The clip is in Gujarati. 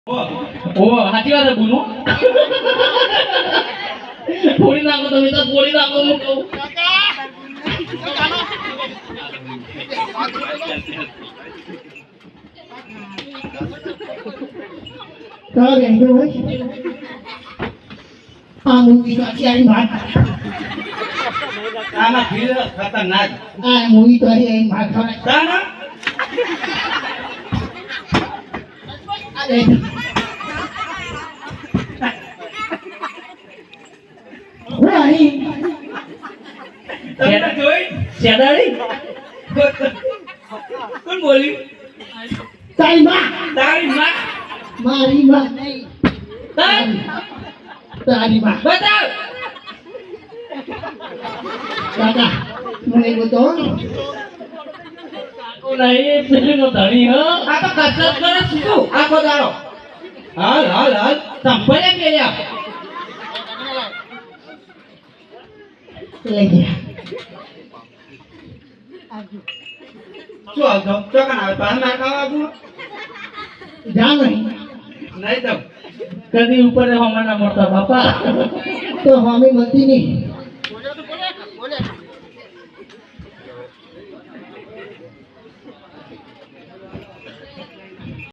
ઓ સાચી વાત છે બોલો થોડી નાખો તમે તો થોડી નાખો હું કહું Kau yang tu, movie tu asyik mat. આમાં ભીડ ખતરનાક Movie tu asyik mat. તાના Ada. Wah ni, તમને જોઈ શેડાડી કોણ બોલી tarik mat, તારી માં mari mat. તાર Tarik mat. બતાવ Kakak, mulai betul. કાકો નહીં પેલીનો ધણી હ આ તો કસરત કરે શું આખો દાડો હાલ હાલ હાલ સંભાળે કર્યા Lagi. શું આવતો ચોકન આવે પાન ના ખાવા આપું Jangan. નહીં તો કદી ઉપર હમણાં ના મળતા બાપા તો હમે મળતી નહીં. બોલે